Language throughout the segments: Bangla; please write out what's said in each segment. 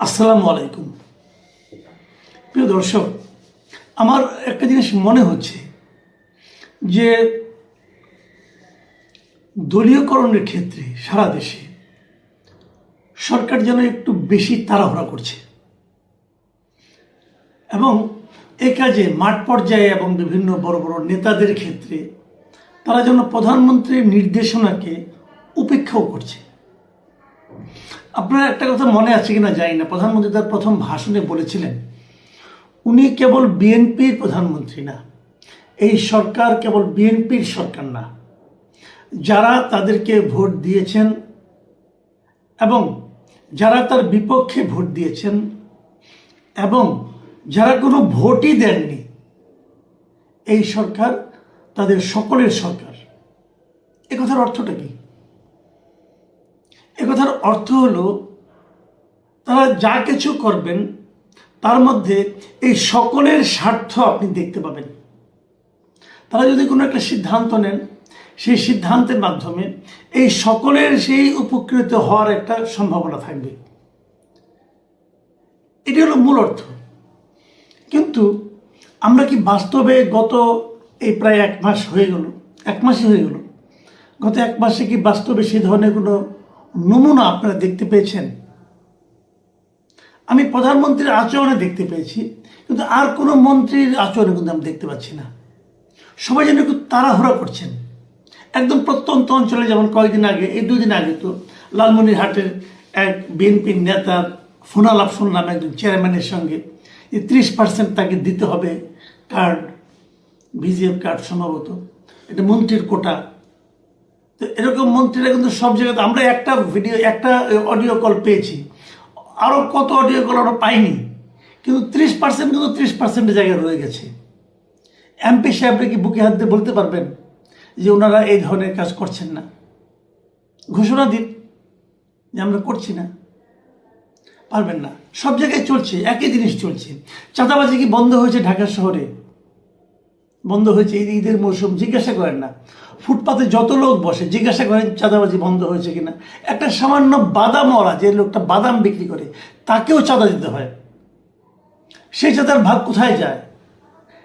আসসালামু আলাইকুম। প্রিয় দর্শক, আমার একটা জিনিস মনে হচ্ছে যে দলীয়করণের ক্ষেত্রে সারা দেশে সরকার যেন একটু বেশি তাড়াহুড়া করছে এবং এই কাজে মাঠ পর্যায়ে এবং বিভিন্ন বড় বড় নেতাদের ক্ষেত্রে তারা যেন প্রধানমন্ত্রীর নির্দেশনাকে উপেক্ষাও করছে। আপনার একটা কথা মনে আছে কিনা জানি না, প্রধানমন্ত্রী তার প্রথম ভাষণে বলেছিলেন উনি কেবল বিএনপির প্রধানমন্ত্রী না, এই সরকার কেবল বিএনপির সরকার না, যারা তাদেরকে ভোট দিয়েছেন এবং যারা তার বিপক্ষে ভোট দিয়েছেন এবং যারা কোনো ভোটই দেননি, এই সরকার তাদের সকলের সরকার। এ কথার অর্থটা কি? এ কথার অর্থ হলো তারা যা কিছু করবেন তার মধ্যে এই সকলের স্বার্থ আপনি দেখতে পাবেন। তারা যদি কোনো একটা সিদ্ধান্ত নেন, সেই সিদ্ধান্তের মাধ্যমে এই সকলের সেই উপকৃত হওয়ার একটা সম্ভাবনা থাকবে। এটি হলো মূল অর্থ। কিন্তু আমরা কি বাস্তবে গত এই প্রায় এক মাসই হয়ে গেল, গত এক মাসে কি বাস্তবে সেই ধরনের কোনো নমুনা আপনারা দেখতে পেয়েছেন? আমি প্রধানমন্ত্রীর আচরণে দেখতে পেয়েছি, কিন্তু আর কোনো মন্ত্রীর আচরণে কিন্তু আমি দেখতে পাচ্ছি না। সবাই যেন একটু তাড়াহুড়া করছেন। একদম প্রত্যন্ত অঞ্চলে, যেমন কয়েকদিন আগে, এই দুদিন আগে তো লালমনিরহাটের এক বিএনপির নেতার ফোনালাপ শুনলাম একজন চেয়ারম্যানের সঙ্গে, যে 30% তাকে দিতে হবে কার্ড, ভিজিএফ কার্ড সম্ভবত, এটা মন্ত্রীর কোটা। তো এরকম মন্ত্রীরা কিন্তু সব জায়গাতে, আমরা একটা অডিও কল পেয়েছি, আরও কত অডিও কল আমরা পাইনি, কিন্তু 30% কিন্তু 30% জায়গায় রয়ে গেছে। এমপি সাহেবরা কি বুকে হাত দিয়ে বলতে পারবেন যে ওনারা এই ধরনের কাজ করছেন না? ঘোষণা দিন যে আমরা করছি না। পারবেন না। সব জায়গায় চলছে, একই জিনিস চলছে। চাঁদাবাজি কি বন্ধ হয়েছে? ঢাকা শহরে বন্ধ হয়েছে। এই ঈদের মৌসুম, জিজ্ঞাসা করেন না, ফুটপাতে যত লোক বসে জিজ্ঞাসা করেন চাঁদাবাজি বন্ধ হয়েছে কিনা। একটা সামান্য বাদামওয়ালা, যে লোকটা বাদাম বিক্রি করে, তাকেও চাঁদা দিতে হয়। সেই চাঁদার ভাগ কোথায় যায়?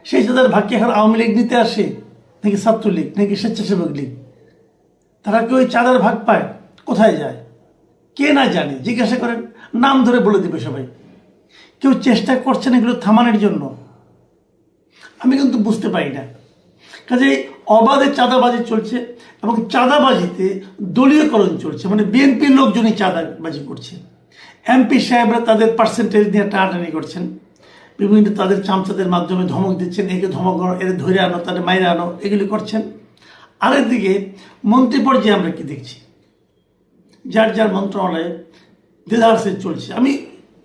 সেই চাঁদার ভাগকে এখন আওয়ামী লীগ নিতে আসে, নাকি ছাত্রলীগ, নাকি স্বেচ্ছাসেবক লীগ? তারা কি ওই চাঁদার ভাগ পায়? কোথায় যায়? কে না জানে? জিজ্ঞাসা করেন, নাম ধরে বলে দেবে সবাই। কেউ চেষ্টা করছেন এগুলো থামানোর জন্য? আমি কিন্তু বুঝতে পারি না। কাজে অবাধে চাঁদাবাজি চলছে এবং চাঁদাবাজিতে দলীয়করণ চলছে, মানে বিএনপির লোকজনই চাঁদাবাজি করছে। এমপি সাহেবরা তাদের পার্সেন্টেজ নিয়ে টানাটানি করছেন, বিভিন্ন তাদের চামচাদের মাধ্যমে ধমক দিচ্ছেন, একে ধমক এর ধরে আনো, তাদের মাইরে আনো, এগুলি করছেন। আরেকদিকে মন্ত্রী পর্যায়ে আমরা কি দেখছি? যার যার মন্ত্রণালয়ে দেদারসে চলছে। আমি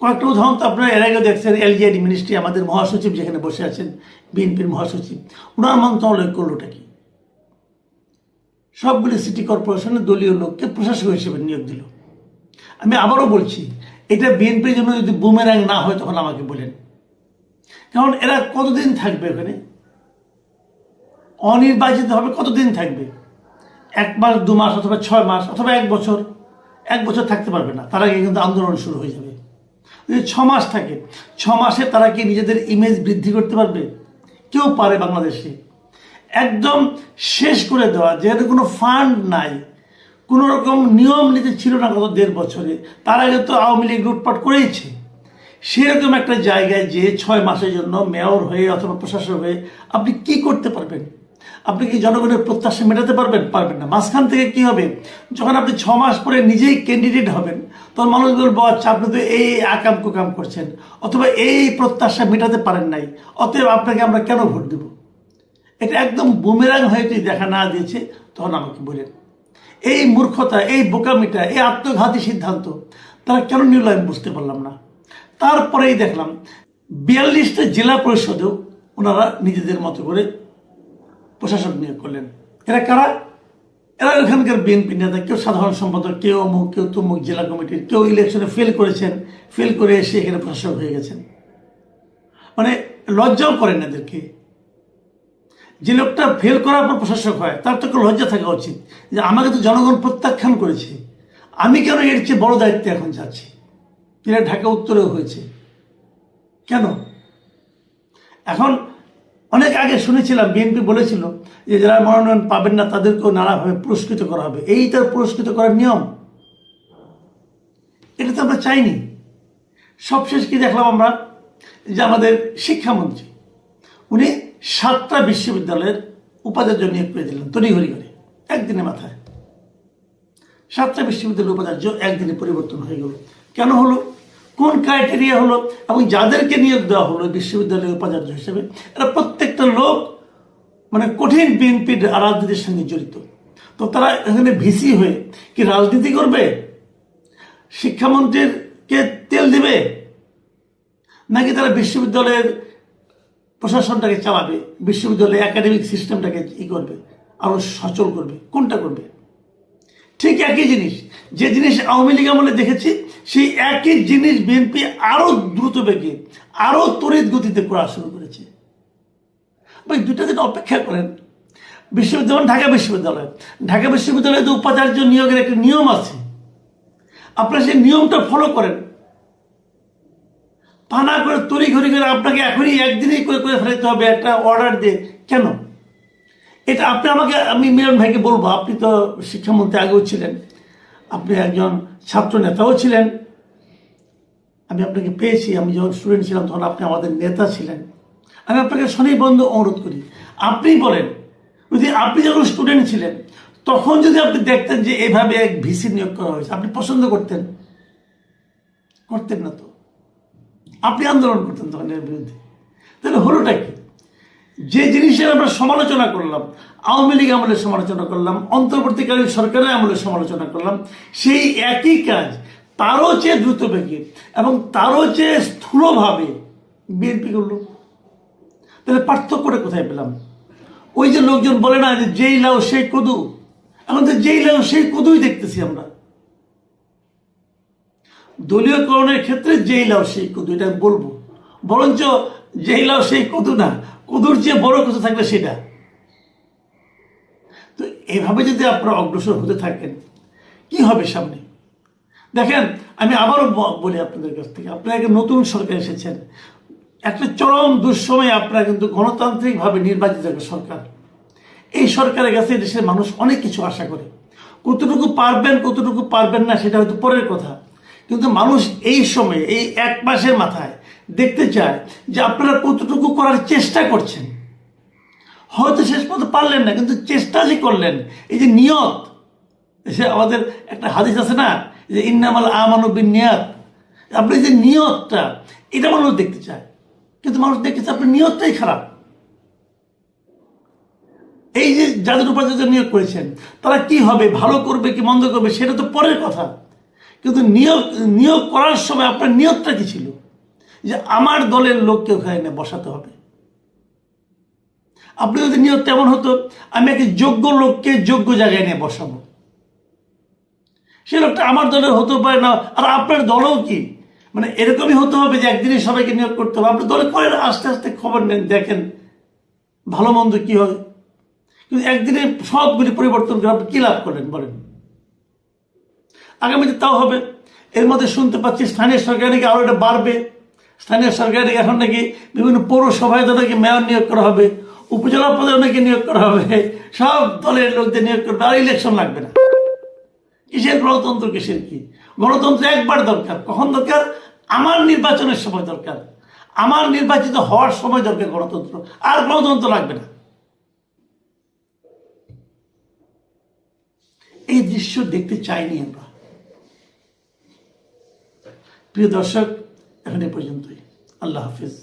কয়েকটা উদাহরণ তো আপনারা এর আগে দেখছেন। এলজিআইডি মিনিস্ট্রি, আমাদের মহাসচিব যেখানে বসে আছেন, বিএনপির মহাসচিব, ওনার মন্ত্রণালয় করলোটা কি? সবগুলি সিটি কর্পোরেশনের দলীয় লোককে প্রশাসক হিসেবে নিয়োগ দিল। আমি আবারও বলছি, এটা বিএনপির জন্য যদি বুমেরাং না হয় তখন আমাকে বলেন। কারণ এরা কতদিন থাকবে ওখানে? অনির্বাচিত হবে, কতদিন থাকবে? 1 মাস, 2 মাস, অথবা 6 মাস, অথবা 1 বছর। 1 বছর থাকতে পারবে না, তার আগে কিন্তু আন্দোলন শুরু হয়ে যাবে। যদি 6 মাস থাকে, 6 মাসে তারা কি নিজেদের ইমেজ বৃদ্ধি করতে পারবে? কেউ পারে বাংলাদেশে একদম শেষ করে দেওয়া, যেহেতু কোনো ফান্ড নাই, কোনো রকম নিয়ম নীতি ছিল না গত 1.5 বছরে। তার আগে তো আওয়ামী লীগ লুটপাট করেইছে। সেরকম একটা জায়গায় যে 6 মাসের জন্য মেয়র হয়ে অথবা প্রশাসক হয়ে আপনি কি করতে পারবেন? আপনি কি জনগণের প্রত্যাশা মেটাতে পারবেন? পারবেন না। মাঝখান থেকে কি হবে? যখন আপনি 6 মাস পরে নিজেই ক্যান্ডিডেট হবেন, তখন মানুষ বলবো, আচ্ছা আপনি তো এই আকাম কুকাম করছেন, অথবা এই প্রত্যাশা মেটাতে পারেন নাই, অতএব আপনাকে আমরা কেন ভোট দেব? এটা একদম বুমেরাং হয়ে যদি দেখা না দিয়েছে, তখন আমাকে বলেন। এই মূর্খতা, এই বোকামিটা, এই আত্মঘাতী সিদ্ধান্ত তারা কেন নিল আমি বুঝতে পারলাম না। তারপরেই দেখলাম 42টা জেলা পরিষদেও ওনারা নিজেদের মতো করে প্রশাসক নিয়োগ করলেন। এরা কারা? এরা ওখানকার বিএনপি নেতা, কেউ সাধারণ সম্পাদক, কেউ অমুক, কেউ তমুক জেলা কমিটির, কেউ ইলেকশনে ফেল করেছেন, ফেল করে এসে এখানে প্রশাসক হয়ে গেছেন। মানে লজ্জাও করেন এদেরকে। যে লোকটা ফেল করার পর প্রশাসক হয়, তার তো একটু লজ্জা থাকা উচিত যে আমাকে তো জনগণ প্রত্যাখ্যান করেছে, আমি কেন এর চেয়ে বড় দায়িত্বে এখন যাচ্ছি। যেটা ঢাকা উত্তরেও হয়েছে। কেন? এখন অনেক আগে শুনেছিলাম বিএনপি বলেছিল যে যারা মনোনয়ন পাবেন না তাদেরকেও নানাভাবে পুরস্কৃত করা হবে, এই তার পুরস্কৃত করার নিয়ম। এটা তো আমরা চাইনি। সবশেষ কি দেখলাম আমরা, যে আমাদের শিক্ষামন্ত্রী উনি 7টা বিশ্ববিদ্যালয়ের উপাচার্য নিয়োগ করে দিলেন তড়িঘড়ি করে, একদিনের মাথায় 7টা বিশ্ববিদ্যালয়ের উপাচার্য একদিনে পরিবর্তন হয়ে গেল। কেন হলো? কোন ক্রাইটেরিয়া হলো? এবং যাদেরকে নিয়োগ দেওয়া হলো বিশ্ববিদ্যালয়ের উপাচার্য হিসেবে, এরা প্রত্যেকটা লোক মানে কঠিন বিএনপির রাজনীতির সঙ্গে জড়িত। তো তারা এখানে ভিসি হয়ে কি রাজনীতি করবে? শিক্ষামন্ত্রীকে তেল দিবে, নাকি তারা বিশ্ববিদ্যালয়ের প্রশাসনটাকে চালাবে, বিশ্ববিদ্যালয়ের একাডেমিক সিস্টেমটাকে করবে, আরো সচল করবে? কোনটা করবে? ঠিক একই জিনিস, যে জিনিস আওয়ামী লীগ আমলে দেখেছি, সেই একই জিনিস বিএনপি আরো দ্রুত বেগে, আরো তড়িৎ গতিতে করা শুরু করেছে। ভাই 2টা দিন অপেক্ষা করেন। বিশ্ববিদ্যালয়, ঢাকা বিশ্ববিদ্যালয়ে তো উপাচার্য নিয়োগের একটা নিয়ম আছে, আপনারা সেই নিয়মটা ফলো করেন। তা না করে তড়িঘড়ি করে আপনাকে এখনই একদিনেই করে ফেলতে হবে একটা অর্ডার দিয়ে। কেন? এটা আমি মিলন ভাইকে বলবো, আপনি তো শিক্ষামন্ত্রী আগেও ছিলেন, আপনি একজন ছাত্র নেতাও ছিলেন, আমি আপনাকে পেয়েছি, আমি যখন স্টুডেন্ট ছিলাম তখন আপনি আমাদের নেতা ছিলেন। আমি আপনাকে স্বনির্বন্ধ অনুরোধ করি, আপনি বলেন, যদি আপনি যখন স্টুডেন্ট ছিলেন তখন যদি আপনি দেখতেন যে এভাবে এক ভিসি নিয়োগ করা হয়েছে, আপনি পছন্দ করতেন? করতেন না তো, আপনি আন্দোলন করতেন তখন এর বিরুদ্ধে। তাহলে হলোটা কি? যে জিনিসের আমরা সমালোচনা করলাম, আওয়ামী লীগ আমলের সমালোচনা করলাম, অন্তর্বর্তীকালীন সরকারের আমলের সমালোচনা করলাম, সেই একই কাজ তারও চেয়ে দ্রুত বেগে এবং তারও চেয়ে স্থূলভাবে বিএনপি করল। তাহলে পার্থক্যটা কোথায় পেলাম? ওই যে লোকজন বলে না যে যেই লাউ সেই কদু, এখন তো যেই লাউ সেই কদুই দেখতেছি আমরা। দলীয়করণের ক্ষেত্রে যেই লাউ সেই কদু, এটা বলবো, বরঞ্চ যেই লাউ সেই কদু না, কদুর চেয়ে বড় কিছু থাকলে সেটা। তো এভাবে যদি আপনারা অগ্রসর হতে থাকেন, কি হবে সামনে? দেখেন, আমি আবারও বলি আপনাদের কাছ থেকে, আপনারা একটা নতুন সরকার এসেছেন, একটা চরম দুঃসময়ে আপনারা কিন্তু গণতান্ত্রিকভাবে নির্বাচিত একটা সরকার। এই সরকারের কাছে দেশের মানুষ অনেক কিছু আশা করে। কতটুকু পারবেন কতটুকু পারবেন না সেটা হয়তো পরের কথা, কিন্তু মানুষ এই সময়ে, এই 1 মাসের মাথায় দেখতে চায় যে আপনারা কতটুকু করার চেষ্টা করছেন। হয়তো শেষ পর্যন্ত পারলেন না, কিন্তু চেষ্টা যে করলেন, এই যে নিয়ত, সে আমাদের একটা হাদিস আছে না যে ইন্নামাল আমানু বিন্নিয়াত, আপনি যে নিয়তটা, এটা মানুষ দেখতে চায়, কিন্তু মানুষ দেখতেছে আপনার নিয়তটাই খারাপ। এই যে যাদের উপাচার্য নিয়োগ করেছেন তারা কি হবে, ভালো করবে কি মন্দ করবে সেটা তো পরের কথা, কিন্তু নিয়োগ করার সময় আপনার নিয়তটা কি ছিল? যে আমার দলের লোককে ওখানে বসাতে হবে। আপনি যদি নিয়ত তেমন হতো, আমি একটা যোগ্য লোককে যোগ্য জায়গায় নিয়ে বসাবো, সে লোকটা আমার দলের হতে পারে না, আর আপনার দলও কি মানে এরকমই হতে হবে যে একদিনে সবাইকে নিয়োগ করতে হবে? আপনি দলে করেন, আস্তে আস্তে খবর নেন, দেখেন ভালো মন্দ কি হয়। কিন্তু একদিনে সবগুলি পরিবর্তন করে আপনি কি লাভ করলেন বলেন? আগামীতে তাও হবে। এর মধ্যে শুনতে পাচ্ছি স্থানীয় সরকার নাকি আরো এটা বাড়বে, স্থানীয় সরকার নাকি এখন নাকি বিভিন্ন পৌরসভায় নাকি মেয়র নিয়োগ করা হবে, উপজেলা পদে নাকি নিয়োগ করা হবে, সব দলের লোকদের নিয়োগ করবে, আর ইলেকশন লাগবে না। কিসের গণতন্ত্র, কিসের কি গণতন্ত্র? একবার দরকার। কখন দরকার? আমার নির্বাচনের সময় দরকার, আমার নির্বাচিত হওয়ার সময় দরকার গণতন্ত্র, আর গণতন্ত্র লাগবে না। এই দৃশ্য দেখতে চাইনি আমরা। প্রিয় দর্শক, এখন এ পর্যন্তই। আল্লাহ হাফিজ।